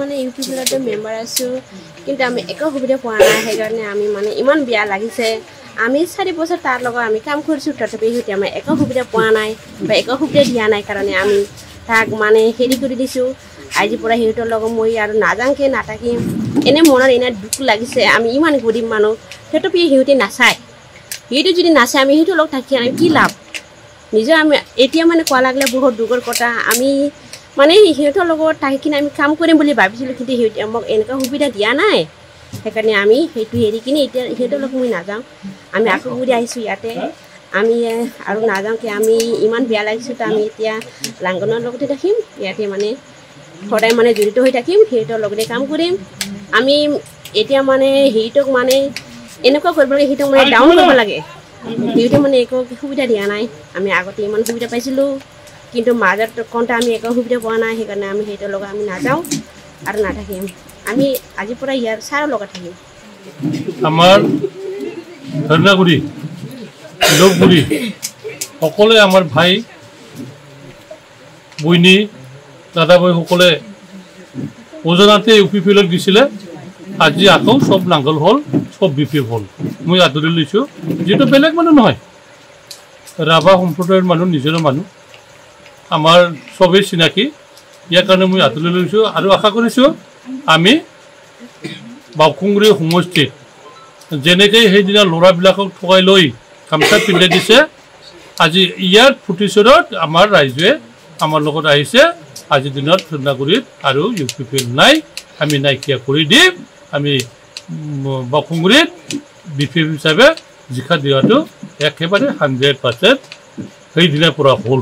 মানে ইউপিপিএলতে মেম্বাৰ আছোঁ কিন্তু আমি একো সুবিধা পোৱা নাই সেইকাৰণে আমি মানে ইমান বেয়া লাগিছে আমি 4 বছৰ তাৰ লগত আমি কাম কৰিছোঁ তথাপি সিহঁতে আমাৰ একো সুবিধা পোৱা নাই বা একো সুবিধা দিয়া নাই কাৰণে আমি তাক মানে হেৰি কৰি দিছোঁ আজিৰ পৰা সিহঁতৰ লগত মই আৰু নাযাংকে নাথাকিম এনে মনৰ এনে দুখ লাগিছে আমি ইমান গৰীব মানুহ তথাপি সিহঁতে নাচায় সিহঁতে যদি নাচায় আমি সিহঁতৰ লগত থাকি আমি কি লাভ নিজে আমি এতিয়া মানে কোৱা লাগিলে বহুত দুখৰ কথা আমি মানে সিহঁতৰ লগত থাকি কিনে আমি কাম কৰিম বুলি ভাবিছিলোঁ কিন্তু সিহঁতে আমাক এনেকুৱা সুবিধা দিয়া নাই সেইকাৰণে আমি সেইটো হেৰি কিনে এতিয়া সিহঁতৰ লগত মই নাযাওঁ আমি আকৌ ঘূৰি আহিছোঁ ইয়াতে আমি আৰু নাযাওঁকে আমি ইমান বেয়া লাগিছোঁ তো আমি এতিয়া লাংগনৰ লগতে থাকিম ইয়াতে মানে সদায় মানে জড়িত হৈ থাকিম সিহঁতৰ লগতে কাম কৰিম আমি এতিয়া মানে সিহঁতক মানে এনেকুৱা কৰিব লাগে সিহঁতক মানে ডাউন কৰিব লাগে সিহঁতে মানে একো সুবিধা দিয়া নাই আমি আগতে ইমান সুবিধা পাইছিলোঁ কিন্তু মাজত কওঁতে আমি একো সুবিধা পোৱা নাই সেইকাৰণে আমি সিহঁতৰ লগত আমি নাযাওঁ আৰু নাথাকিম আমি আজিৰ পৰা ইয়াৰ ছাৰৰ লগত থাকিম আমাৰ ধৰ্ণাগুৰি লোকগুৰি সকলোৱে আমাৰ ভাই বইনী দাদা বৈ সকলে ওজনাতে ইউপিপিএলত দিছিলে আজি আকৌ সব নাঙ্গল হল সব বিপিএফ হল মই আদৰি লৈছোঁ যেটো বেলেগ মানুহ নহয় ৰাভা সম্প্ৰদায়ৰ মানুহ নিজৰ মানুহ আমাৰ সবেই চিনাকি ইয়াৰ কাৰণে মই আদৰি লৈছোঁ আৰু আশা কৰিছোঁ আমি বাউখুংগুৰি সমষ্টিত যেনেকৈ সেইদিনা ল'ৰাবিলাকক ঠগাই লৈ গামছা পিন্ধাই দিছে আজি ইয়াৰ প্ৰতিশোধত আমাৰ ৰাইজে আমাৰ লগত আহিছে আজিৰ দিনত ধৰ্ণাগুৰিত আৰু ইউপিপিএল নাই আমি নাইকিয়া কৰি দিম আমি বাউখুংগুৰিত বিপিএফ হিচাপে জিকা দিয়াটো একেবাৰে 100% সেইদিনাৰ পৰা হ'ল